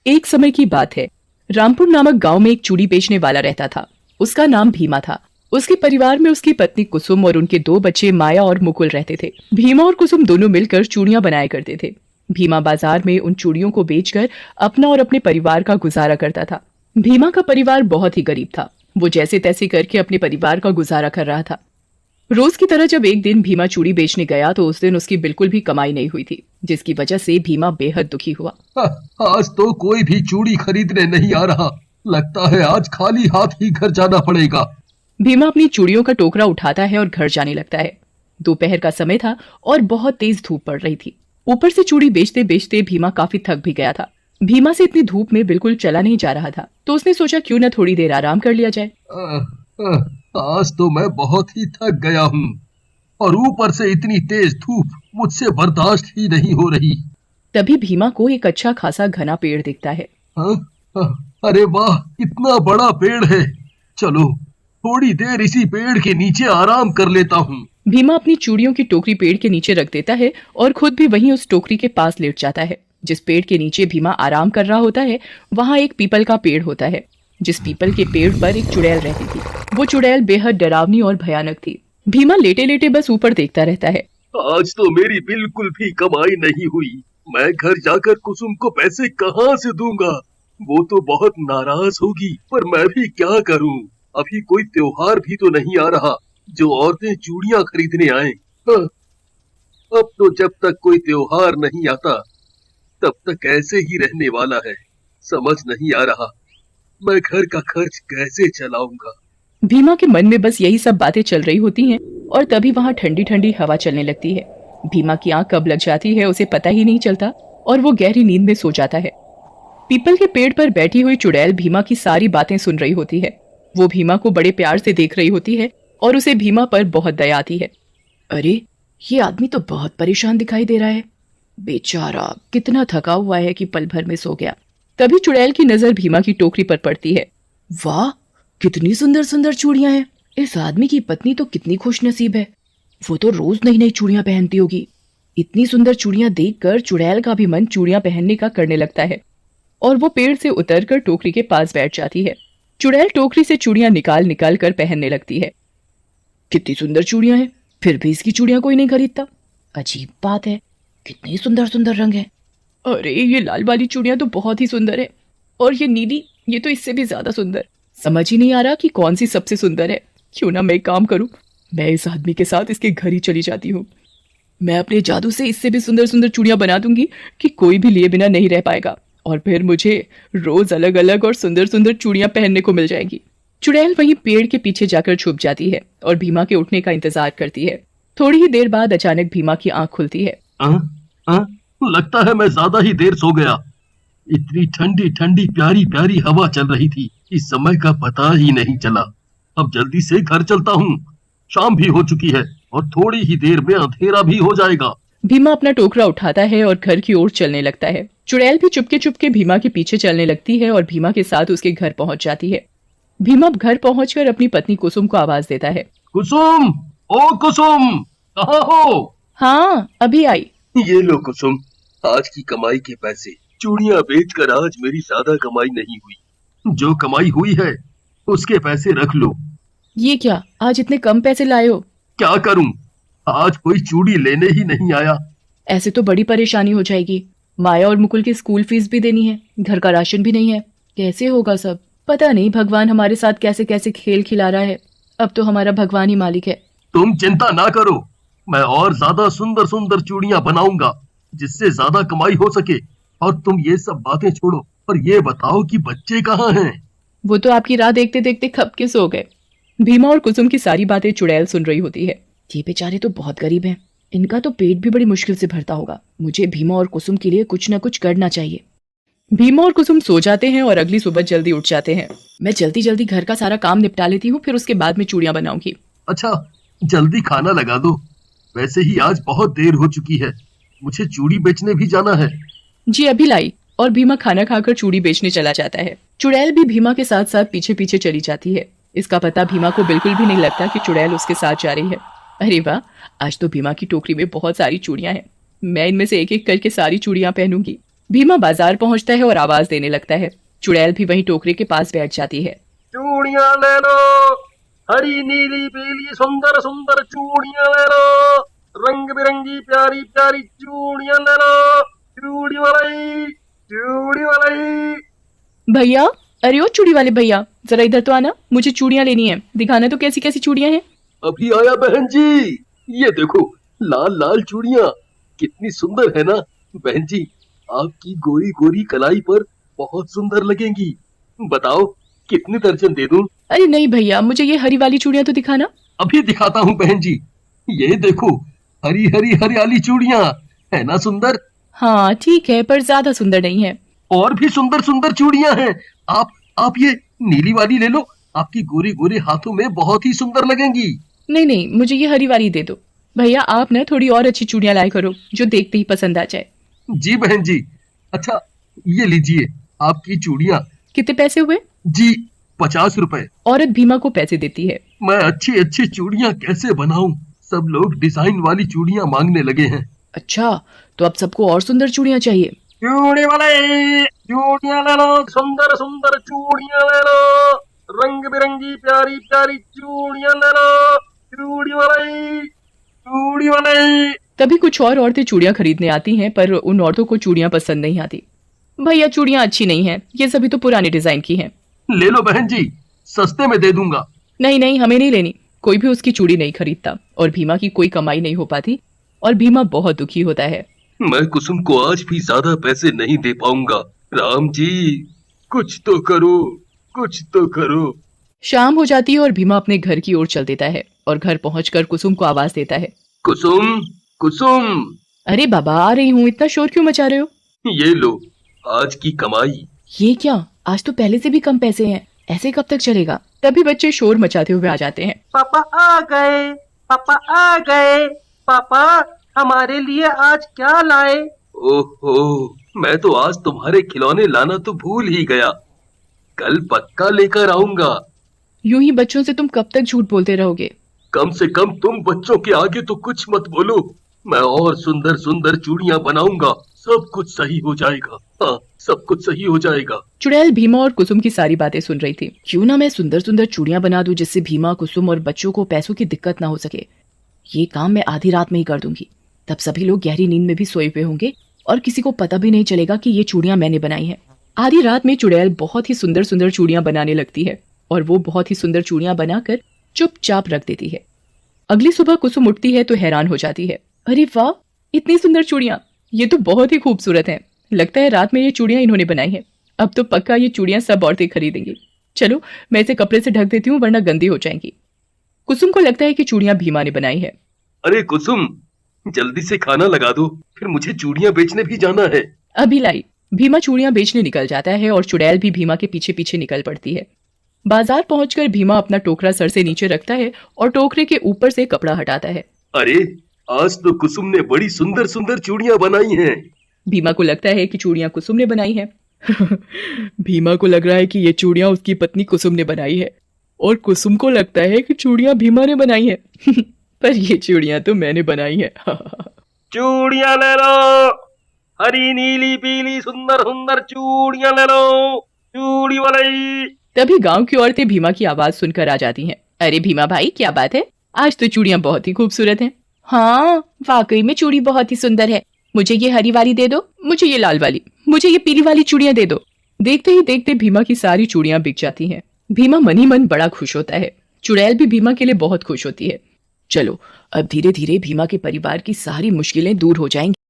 एक समय की बात है। रामपुर नामक गांव में एक चूड़ी बेचने वाला रहता था। उसका नाम भीमा था। उसके परिवार में उसकी पत्नी कुसुम और उनके दो बच्चे माया और मुकुल रहते थे। भीमा और कुसुम दोनों मिलकर चूड़ियां बनाया करते थे। भीमा बाजार में उन चूड़ियों को बेचकर अपना और अपने परिवार का गुजारा करता था। भीमा का परिवार बहुत ही गरीब था। वो जैसे तैसे करके अपने परिवार का गुजारा कर रहा था। रोज की तरह जब एक दिन भीमा चूड़ी बेचने गया तो उस दिन उसकी बिल्कुल भी कमाई नहीं हुई थी, जिसकी वजह से भीमा बेहद दुखी हुआ। आज तो कोई भी चूड़ी खरीदने नहीं आ रहा। लगता है आज खाली हाथ ही घर जाना पड़ेगा। भीमा अपनी चूड़ियों का टोकरा उठाता है और घर जाने लगता है। दोपहर का समय था और बहुत तेज धूप पड़ रही थी। ऊपर से चूड़ी बेचते बेचते भीमा काफी थक भी गया था। भीमा से इतनी धूप में बिल्कुल चला नहीं जा रहा था, तो उसने सोचा क्यों न थोड़ी देर आराम कर लिया जाए। आज तो मैं बहुत ही थक गया हूँ और ऊपर से इतनी तेज धूप मुझसे बर्दाश्त ही नहीं हो रही। तभी भीमा को एक अच्छा खासा घना पेड़ दिखता है। हाँ? अरे वाह, इतना बड़ा पेड़ है। चलो थोड़ी देर इसी पेड़ के नीचे आराम कर लेता हूँ। भीमा अपनी चूड़ियों की टोकरी पेड़ के नीचे रख देता है और खुद भी वहीं उस टोकरी के पास लेट जाता है। जिस पेड़ के नीचे भीमा आराम कर रहा होता है वहाँ एक पीपल का पेड़ होता है। जिस पीपल के पेड़ पर एक चुड़ैल रहती थी। वो चुड़ैल बेहद डरावनी और भयानक थी। भीमा लेटे लेटे बस ऊपर देखता रहता है। आज तो मेरी बिल्कुल भी कमाई नहीं हुई। मैं घर जाकर कुसुम को पैसे कहाँ से दूंगा? वो तो बहुत नाराज होगी, पर मैं भी क्या करूं? अभी कोई त्योहार भी तो नहीं आ रहा जो औरतें चूड़ियां खरीदने आए। हाँ, अब तो जब तक कोई त्योहार नहीं आता तब तक ऐसे ही रहने वाला है। समझ नहीं आ रहा मैं घर का खर्च कैसे चलाऊंगा। भीमा के मन में बस यही सब बातें चल रही होती हैं और तभी वहाँ ठंडी ठंडी हवा चलने लगती है। भीमा की आंख कब लग जाती है उसे पता ही नहीं चलता और वो गहरी नींद में सो जाता है। पीपल के पेड़ पर बैठी हुई चुड़ैल भीमा की सारी बातें सुन रही होती है। वो भीमा को बड़े प्यार से देख रही होती है और उसे भीमा पर बहुत दया आती है। अरे, ये आदमी तो बहुत परेशान दिखाई दे रहा है। बेचारा कितना थका हुआ है कि पल भर में सो गया। तभी चुड़ैल की नजर भीमा की टोकरी पर पड़ती है। वाह, कितनी सुंदर सुंदर चूड़ियां हैं। इस आदमी की पत्नी तो कितनी खुशनसीब है। वो तो रोज नई नई चूड़ियां पहनती होगी। इतनी सुंदर चूड़ियां देखकर चुड़ैल का भी मन चूड़ियां पहनने का करने लगता है और वो पेड़ से उतरकर टोकरी के पास बैठ जाती है। चुड़ैल टोकरी से चूड़ियां निकाल निकाल कर पहनने लगती है। कितनी सुंदर चूड़ियां हैं, फिर भी इसकी चूड़ियां कोई नहीं खरीदता। अजीब बात है, कितनी सुंदर सुंदर रंग है। अरे, ये लाल वाली चूड़ियां तो बहुत ही सुंदर है और ये नीली, ये तो इससे भी ज्यादा सुंदर। समझ ही नहीं आ रहा कि कौन सी सबसे सुंदर है। क्यों ना मैं एक काम करूं, मैं इस आदमी के साथ इसके घर ही चली जाती हूँ। मैं अपने जादू से इससे भी सुंदर सुंदर चूड़ियां बना दूंगी कि कोई भी लिए बिना नहीं रह पाएगा और फिर मुझे रोज अलग अलग और सुंदर सुंदर चूड़ियां पहनने को मिल जाएंगी। चुड़ैल वहीं पेड़ के पीछे जाकर छुप जाती है और भीमा के उठने का इंतजार करती है। थोड़ी ही देर बाद अचानक भीमा की आंख खुलती है। लगता है मैं ज्यादा ही देर सो गया। इतनी ठंडी ठंडी प्यारी प्यारी हवा चल रही थी, इस समय का पता ही नहीं चला। अब जल्दी से घर चलता हूँ। शाम भी हो चुकी है और थोड़ी ही देर में अंधेरा भी हो जाएगा। भीमा अपना टोकरा उठाता है और घर की ओर चलने लगता है। चुड़ैल भी चुपके चुपके भीमा के पीछे चलने लगती है और भीमा के साथ उसके घर पहुंच जाती है। भीमा घर पहुंचकर अपनी पत्नी कुसुम को आवाज देता है। कुसुम, ओ कुसुम, कहाँ हो? हाँ, अभी आई। ये लो कुसुम, आज की कमाई के पैसे। चूड़ियां बेचकर आज मेरी ज्यादा कमाई नहीं हुई। जो कमाई हुई है उसके पैसे रख लो। ये क्या, आज इतने कम पैसे लाए हो? क्या करूं, आज कोई चूड़ी लेने ही नहीं आया। ऐसे तो बड़ी परेशानी हो जाएगी। माया और मुकुल की स्कूल फीस भी देनी है, घर का राशन भी नहीं है। कैसे होगा सब? पता नहीं भगवान हमारे साथ कैसे कैसे खेल खिला रहा है। अब तो हमारा भगवान ही मालिक है। तुम चिंता ना करो, मैं और ज्यादा सुंदर सुंदर चूड़ियां बनाऊंगा जिससे ज्यादा कमाई हो सके। और तुम ये सब बातें छोड़ो और ये बताओ कि बच्चे कहाँ हैं? वो तो आपकी राह देखते देखते खप के सो गए। भीमा और कुसुम की सारी बातें चुड़ैल सुन रही होती है। ये बेचारे तो बहुत गरीब हैं। इनका तो पेट भी बड़ी मुश्किल से भरता होगा। मुझे भीमा और कुसुम के लिए कुछ न कुछ करना चाहिए। भीमा और कुसुम सो जाते हैं और अगली सुबह जल्दी उठ जाते हैं। मैं जल्दी जल्दी घर का सारा काम निपटा लेती हूँ, फिर उसके बाद में चूड़ियां बनाऊंगी। अच्छा, जल्दी खाना लगा दो। वैसे ही आज बहुत देर हो चुकी है, मुझे चूड़ी बेचने भी जाना है। जी अभी लाई। और भीमा खाना खाकर चूड़ी बेचने चला जाता है। चुड़ैल भी भीमा के साथ साथ पीछे पीछे चली जाती है। इसका पता भीमा को बिल्कुल भी नहीं लगता कि चुड़ैल उसके साथ जा रही है। अरे वाह, आज तो भीमा की टोकरी में बहुत सारी चूड़ियां हैं। मैं इनमें से एक एक करके सारी चूड़ियां पहनूंगी। भीमा बाजार पहुंचता है और आवाज देने लगता है। चुड़ैल भी वहीं टोकरे के पास बैठ जाती है। चूड़ियां ले लो, हरी नीली पीली सुंदर सुंदर चूड़ियां ले लो, रंग बिरंगी प्यारी प्यारी चूड़ियां ले लो, चूड़ी वाली, चूड़ी वाली। भैया, अरे ओ चूड़ी वाले भैया, जरा इधर तो आना, मुझे चूड़ियां लेनी है, दिखाना तो कैसी कैसी चूड़ियां हैं। अभी आया बहन जी, ये देखो लाल लाल चूड़ियां, कितनी सुंदर है ना बहन जी, आपकी गोरी गोरी कलाई पर बहुत सुंदर लगेंगी। बताओ कितने दर्जन दे दूं? अरे नहीं भैया, मुझे ये हरी वाली चूड़ियां तो दिखाना। अभी दिखाता हूँ बहन जी, ये देखो हरी हरी हरियाली चूड़ियां, है ना सुंदर? हाँ ठीक है, पर ज्यादा सुंदर नहीं है। और भी सुंदर सुंदर चूड़ियां हैं। आप ये नीली वाली ले लो, आपकी गोरी गोरी हाथों में बहुत ही सुंदर लगेंगी। नहीं नहीं, मुझे ये हरी वाली दे दो। भैया आप ना थोड़ी और अच्छी चूड़ियां लाया करो, जो देखते ही पसंद आ जाए। जी बहन जी। अच्छा ये लीजिए आपकी चूड़ियां। कितने पैसे हुए? जी 50 रुपए। औरत भीमा को पैसे देती है। मैं अच्छी अच्छी चूड़ियां कैसे बनाऊं? सब लोग डिजाइन वाली चूड़ियां मांगने लगे हैं। अच्छा, तो अब सबको और सुंदर चूड़ियां चाहिए। चूड़ी वाले, चूड़ियां ले लो, सुंदर सुंदर चूड़ियां ले लो, रंग बिरंगी प्यारी प्यारी चूड़ियां ले लो, चूड़ी वाले, चूड़ी वाले। तभी कुछ और औरतें चूड़ियां खरीदने आती हैं, पर उन औरतों को चूड़ियां पसंद नहीं आती। भैया चूड़ियां अच्छी नहीं हैं, ये सभी तो पुराने डिजाइन की हैं। ले लो बहन जी, सस्ते में दे दूंगा। नहीं नहीं, हमें नहीं लेनी। कोई भी उसकी चूड़ी नहीं खरीदता और भीमा की कोई कमाई नहीं हो पाती और भीमा बहुत दुखी होता है। मैं कुसुम को आज भी ज्यादा पैसे नहीं दे पाऊंगा। राम जी कुछ तो करो, कुछ तो करो। शाम हो जाती है और भीमा अपने घर की ओर चल देता है और घर पहुंचकर कुसुम को आवाज देता है। कुसुम, कुसुम। अरे बाबा, आ रही हूँ, इतना शोर क्यों मचा रहे हो? ये लो आज की कमाई। ये क्या, आज तो पहले से भी कम पैसे हैं, ऐसे कब तक चलेगा? तभी बच्चे शोर मचाते हुए आ जाते हैं। पापा आ गए, पापा आ गए, पापा हमारे लिए आज क्या लाए? ओहो, मैं तो आज तुम्हारे खिलौने लाना तो भूल ही गया, कल पक्का लेकर आऊंगा। यूं ही बच्चों से तुम कब तक झूठ बोलते रहोगे? कम से कम तुम बच्चों के आगे तो कुछ मत बोलो। मैं और सुंदर सुंदर चूड़ियां बनाऊंगा, सब कुछ सही हो जाएगा। हाँ, सब कुछ सही हो जाएगा। चुड़ैल भीमा और कुसुम की सारी बातें सुन रही थी। क्यों ना मैं सुंदर सुंदर चूड़ियां बना दूं, जिससे भीमा, कुसुम और बच्चों को पैसों की दिक्कत ना हो सके। ये काम मैं आधी रात में ही कर दूंगी, तब सभी लोग गहरी नींद में भी सोए हुए होंगे और किसी को पता भी नहीं चलेगा कि ये चूड़ियां मैंने बनाई हैं। आधी रात में चुड़ैल बहुत ही सुंदर सुंदर चूड़ियां बनाने लगती है और वो बहुत ही सुंदर चूड़ियां बनाकर चुपचाप रख देती है। अगली सुबह कुसुम उठती है तो हैरान हो जाती है। अरे वाह, इतनी सुंदर चूड़ियां, ये तो बहुत ही खूबसूरत हैं। लगता है रात में ये चूड़ियां इन्होंने बनाई हैं। अब तो पक्का ये चूड़ियां सब औरतें खरीदेंगी। चलो मैं इसे कपड़े से ढक देती हूँ, वरना गंदी हो जाएंगी। कुसुम को लगता है कि चूड़ियां भीमा ने बनाई है। अरे कुसुम, जल्दी से खाना लगा दो, फिर मुझे चूड़ियां बेचने भी जाना है। अभी लाई। भीमा चूड़ियां बेचने निकल जाता है और चुड़ैल भी भीमा के पीछे पीछे निकल पड़ती है। बाजार पहुंचकर भीमा अपना टोकरा सर से नीचे रखता है और टोकरे के ऊपर से कपड़ा हटाता है। अरे आज तो कुसुम ने बड़ी सुंदर सुंदर चूड़ियां बनाई हैं। भीमा को लगता है कि चूड़ियां कुसुम ने बनाई हैं। भीमा को लग रहा है कि ये चूड़ियां उसकी पत्नी कुसुम ने बनाई है और कुसुम को लगता है कि चूड़ियां भीमा ने बनाई है। पर ये चूड़ियां तो मैंने बनाई है। चूड़ियां ले लो, हरी नीली पीली सुंदर सुंदर चूड़ियां ले लो, चूड़ी वाली। तभी गांव की औरतें भीमा की आवाज सुनकर आ जाती हैं। अरे भीमा भाई, क्या बात है, आज तो चूड़ियां बहुत ही खूबसूरत हैं। हाँ वाकई में चूड़ी बहुत ही सुंदर है। मुझे ये हरी वाली दे दो, मुझे ये लाल वाली, मुझे ये पीली वाली चूड़ियां दे दो। देखते ही देखते भीमा की सारी चूड़ियां बिक जाती हैं। भीमा मन ही मन बड़ा खुश होता है। चुड़ैल भी भीमा के लिए बहुत खुश होती है। चलो अब धीरे धीरे भीमा के परिवार की सारी मुश्किलें दूर हो जाएंगी।